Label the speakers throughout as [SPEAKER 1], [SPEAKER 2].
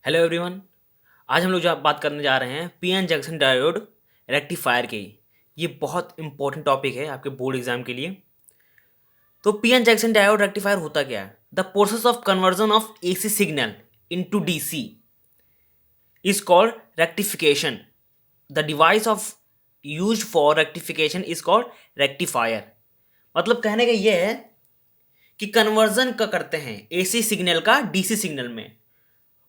[SPEAKER 1] Hello everyone. आज हम लोग जो बात करने जा रहे हैं पीएन जंक्शन डायोड रेक्टिफायर की। ये बहुत इंपॉर्टेंट टॉपिक है आपके बोर्ड एग्जाम के लिए। तो पीएन जंक्शन डायोड रेक्टिफायर होता क्या है? The process of conversion of AC signal into DC is called rectification. The device of use for rectification is called rectifier. मतलब कहने का ये है कि कन्वर्जन का करते हैं एसी सिग्नल का डीसी सिग्नल में,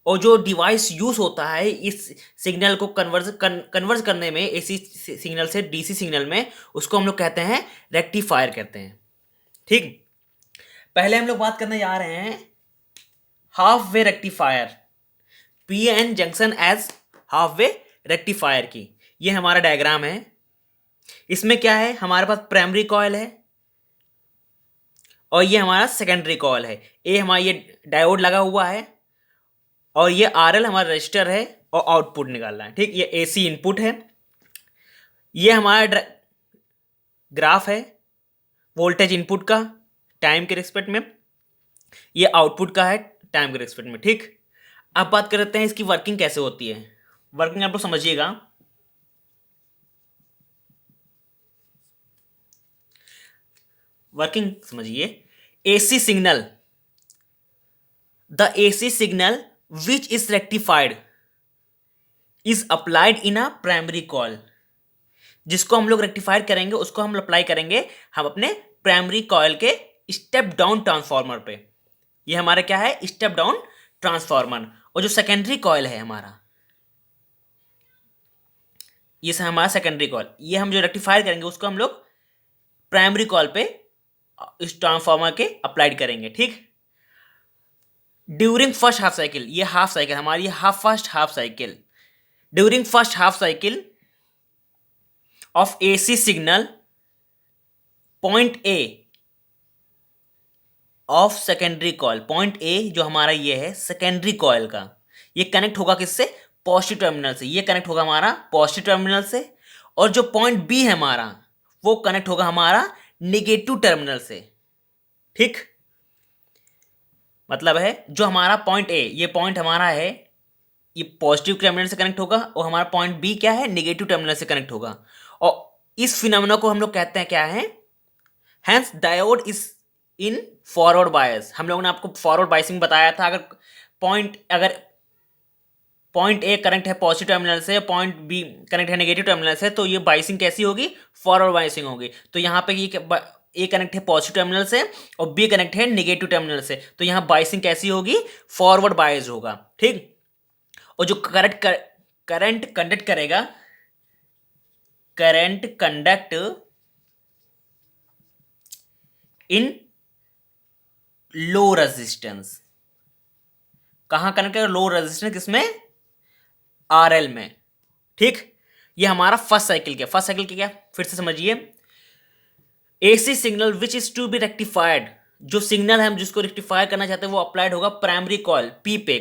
[SPEAKER 1] और जो डिवाइस यूज होता है इस सिग्नल को कन्वर्ज करने में एसी सिग्नल से डीसी सिग्नल में, उसको हम लोग कहते हैं रेक्टिफायर कहते हैं। ठीक। पहले हम लोग बात करने जा रहे हैं half wave rectifier, P N junction as half wave rectifier की। ये हमारा डायग्राम है। इसमें क्या है, हमारे पास प्राइमरी कॉइल है और ये हमारा सेकेंडरी कॉइल है। ये हमारा ये डायोड लगा हुआ है और ये आर एल हमारा रजिस्टर है और आउटपुट निकाल रहा है। ठीक। ये एसी इनपुट है। ये हमारा ग्राफ है वोल्टेज इनपुट का टाइम के रिस्पेक्ट में, ये आउटपुट का है टाइम के रिस्पेक्ट में। ठीक। अब बात करते हैं इसकी वर्किंग कैसे होती है। वर्किंग आप लोग समझिएगा। वर्किंग समझिए। AC signal, the AC signal which is rectified is applied in a primary coil. जिसको हम लोग रेक्टिफायर करेंगे उसको हम अप्लाई करेंगे हम अपने प्राइमरी कॉइल के स्टेप डाउन ट्रांसफार्मर पे। ये हमारा क्या है, स्टेप डाउन ट्रांसफार्मर। और जो सेकेंडरी कॉइल है हमारा, ये हमारा सेकेंडरी कॉइल, ये हम जो रेक्टिफायर करेंगे उसको हम लोग प्राइमरी कॉइल पे इस ट्रांसफार्मर के अप्लाइड करेंगे। ठीक। ड्यूरिंग फर्स्ट हाफ साइकिल, ये हाफ साइकिल हमारी first half cycle, during first half cycle of AC signal point A of secondary coil, point A जो हमारा ये है सेकेंडरी कॉइल का, ये कनेक्ट होगा किससे, पॉजिटिव टर्मिनल से। ये कनेक्ट होगा हमारा पॉजिटिव टर्मिनल से। और जो पॉइंट बी है हमारा वो कनेक्ट होगा हमारा निगेटिव टर्मिनल से। ठीक। मतलब है जो हमारा पॉइंट ए, ये पॉइंट हमारा है, ये पॉजिटिव टर्मिनल से कनेक्ट होगा और हमारा पॉइंट बी क्या है, निगेटिव टर्मिनल से कनेक्ट होगा। और इस फिनोमेना को हम लोग कहते हैं क्या है, hence diode is in forward bias. हम लोगों ने आपको फॉरवर्ड बायसिंग बताया था। अगर पॉइंट ए कनेक्ट है पॉजिटिव टर्मिनल से, पॉइंट बी कनेक्ट है नेगेटिव टर्मिनल से, तो ये बाइसिंग कैसी होगी, फॉरवर्ड बाइसिंग होगी। तो यहाँ पे ये ए कनेक्ट है पॉजिटिव टर्मिनल से और बी कनेक्ट है नेगेटिव टर्मिनल से, तो यहाँ बाइसिंग कैसी होगी, फॉरवर्ड बायस होगा। ठीक। और जो करंट कंडक्ट करेगा, current conduct in low resistance, कहां कनेक्ट करेगा, लो रेजिस्टेंस किसमें, आरएल में। ठीक। ये हमारा फर्स्ट साइकिल क्या, फर्स्ट साइकिल क्या, फिर से समझिए। AC signal which is to be rectified, जो सिग्नल है हम जिसको रेक्टिफाई करना चाहते हैं वो अप्लाइड होगा प्राइमरी कॉइल पी पे,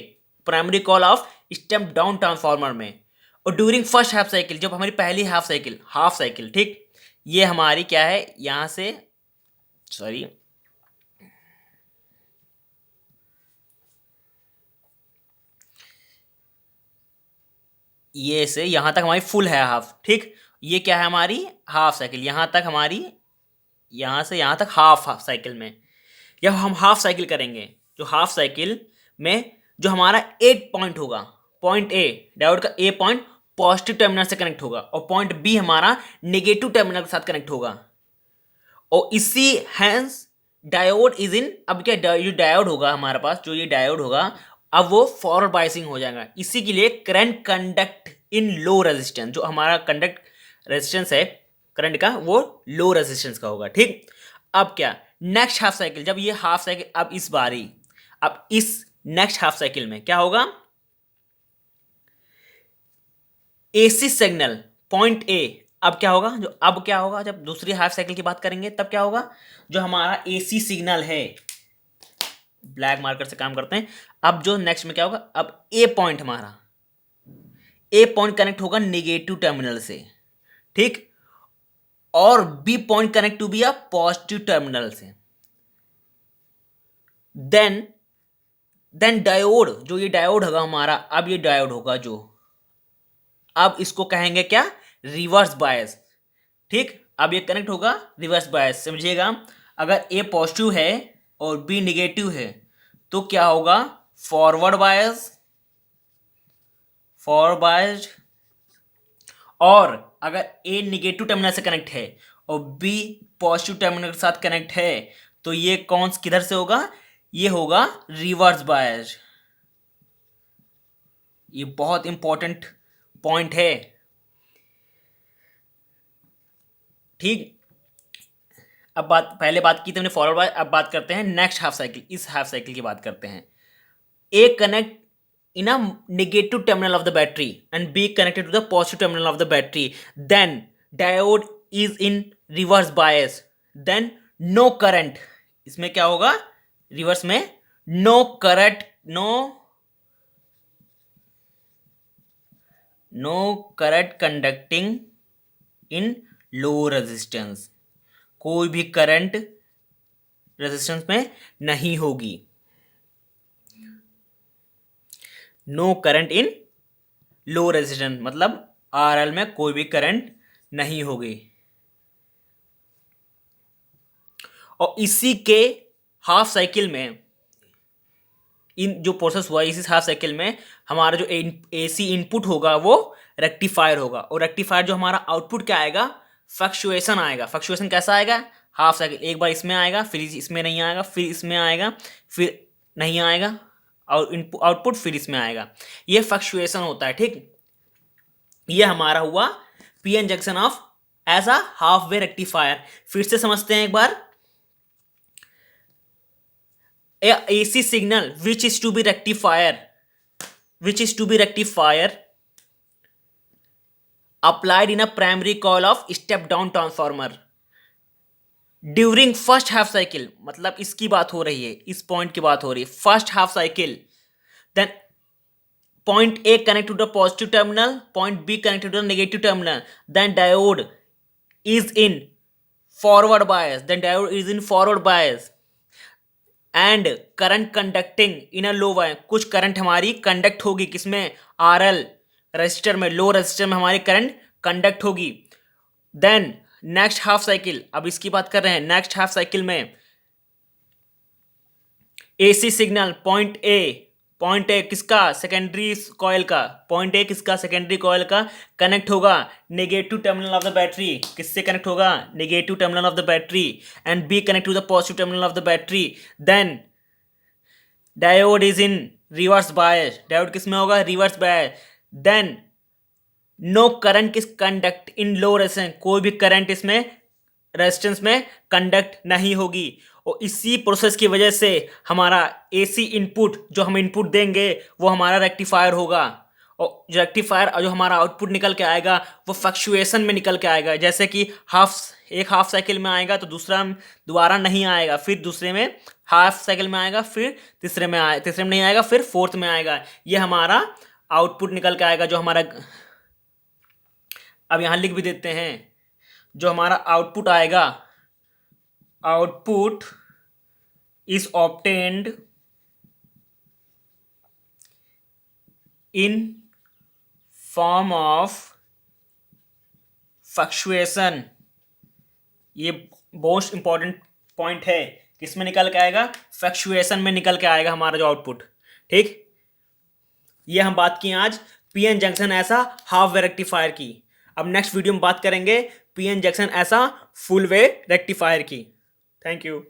[SPEAKER 1] primary coil of step down transformer में। और ड्यूरिंग फर्स्ट हाफ साइकिल, जब हमारी पहली हाफ साइकिल। ठीक। ये हमारी क्या है, यहां से सॉरी, ये से यहां तक हमारी फुल है हाफ। ठीक। ये क्या है, हमारी हाफ साइकिल, यहां तक हमारी, यहां से यहां तक हाफ साइकिल में। जब हम हाफ साइकिल करेंगे, जो हाफ साइकिल में जो हमारा एट पॉइंट होगा, पॉइंट ए डायोड का ए पॉइंट पॉजिटिव टर्मिनल से कनेक्ट होगा और पॉइंट बी हमारा नेगेटिव टर्मिनल के साथ कनेक्ट होगा। और इसी हैंस डायोड इज इन, अब क्या जो डायोड होगा हमारे पास, जो ये डायोड होगा अब वो फॉरवर्ड बाइसिंग हो जाएगा। इसी के लिए current conduct in low resistance, जो हमारा कंडक्ट रेजिस्टेंस है करंट का वो लो रेजिस्टेंस का होगा। ठीक। अब क्या, नेक्स्ट हाफ साइकिल, जब ये हाफ साइकिल, अब इस नेक्स्ट हाफ साइकिल में क्या होगा, एसी सिग्नल पॉइंट ए, अब क्या होगा जब दूसरी हाफ साइकिल की बात करेंगे तब क्या होगा, जो हमारा एसी सिग्नल है, ब्लैक मार्कर से काम करते हैं। अब जो नेक्स्ट में क्या होगा, अब ए पॉइंट हमारा, ए पॉइंट कनेक्ट होगा नेगेटिव टर्मिनल से। ठीक। और B point connect to B positive terminal से। देन देन डायोड, जो ये डायोड होगा हमारा, अब ये डायोड होगा जो, अब इसको कहेंगे क्या, रिवर्स बायस। ठीक, अब ये कनेक्ट होगा रिवर्स बायस, समझिएगा। अगर ए पॉजिटिव है और बी निगेटिव है तो क्या होगा, फॉरवर्ड बायस, फॉरवर्ड बायस्ड। और अगर ए निगेटिव टर्मिनल से कनेक्ट है और बी पॉजिटिव टर्मिनल के साथ कनेक्ट है तो ये कौन किधर से होगा, ये होगा रिवर्स बायस्ड। ये बहुत इंपॉर्टेंट पॉइंट है। ठीक, अब पहले बात की थी हमने फॉरवर्ड बायस, अब बात करते हैं नेक्स्ट हाफ साइकिल, इस हाफ साइकिल की बात करते हैं। ए connect in a negative terminal of the battery and B connected to the positive terminal of the battery, then diode is in reverse bias, then no current, इसमें क्या होगा, reverse में no current, no current conducting in low resistance, कोई भी current resistance में नहीं होगी। No current in low resistance मतलब आरएल में कोई भी करंट नहीं होगी। और इसी के हाफ साइकिल में, इन जो प्रोसेस हुआ इसी हाफ साइकिल में हमारा जो एसी इनपुट होगा वो रेक्टिफायर होगा, और रेक्टिफायर जो हमारा आउटपुट क्या आएगा, फ्लक्चुएशन आएगा। फ्लक्चुएशन कैसा आएगा, हाफ साइकिल, एक बार इसमें आएगा, फिर इसमें नहीं आएगा, फिर इसमें आएगा, फिर नहीं आएगा, और आउटपुट फिर इसमें आएगा, ये फ्लक्चुएशन होता है। ठीक, ये हमारा हुआ PN junction of as a half wave rectifier. फिर से समझते हैं एक बार। AC signal which is to be rectifier applied in a primary coil of step down transformer during first half cycle, मतलब इसकी बात हो रही है, इस पॉइंट की बात हो रही है, first half cycle. Then point A connect to the positive terminal, point B connected to the negative terminal, then diode is in forward bias, and current conducting in a low wire, कुछ current हमारी conduct होगी किसमें, RL register में, लो register में हमारी current conduct होगी। Then next half cycle, अब इसकी बात कर रहे हैं, नेक्स्ट हाफ साइकिल में एसी सिग्नल पॉइंट ए किसका, सेकेंडरी कॉइल का, पॉइंट ए किसका, सेकेंडरी कॉइल का कनेक्ट होगा negative terminal of the battery, किससे कनेक्ट होगा, negative terminal of the battery, and B connect to the positive terminal of the battery. Then diode is in reverse bias, diode किस में होगा, reverse bias. Then no current किस conduct in low resistance, कोई भी current इसमें resistance में conduct नहीं होगी। और इसी प्रोसेस की वजह से हमारा एसी इनपुट जो हम इनपुट देंगे वो हमारा रेक्टिफायर होगा, और जो रेक्टिफायर जो हमारा आउटपुट निकल के आएगा वो फ्लक्चुएशन में निकल के आएगा। जैसे कि एक हाफ साइकिल में आएगा तो दूसरा दोबारा नहीं आएगा, फिर दूसरे में हाफ साइकिल में आएगा, फिर तीसरे में नहीं आएगा, फिर फोर्थ में आएगा। ये हमारा आउटपुट निकल के आएगा जो हमारा, अब यहाँ लिख भी देते हैं, जो हमारा आउटपुट आएगा, output is obtained in form of fluctuation। ये बहुत इंपॉर्टेंट पॉइंट है, किसमें निकल के आएगा, फ्लक्चुएशन में निकल के आएगा हमारा जो आउटपुट। ठीक, ये हम बात की आज पीएन जंक्शन ऐसा हाफ वे रेक्टिफायर की। अब नेक्स्ट वीडियो में बात करेंगे पीएन जंक्शन ऐसा फुल वे रेक्टिफायर की। Thank you.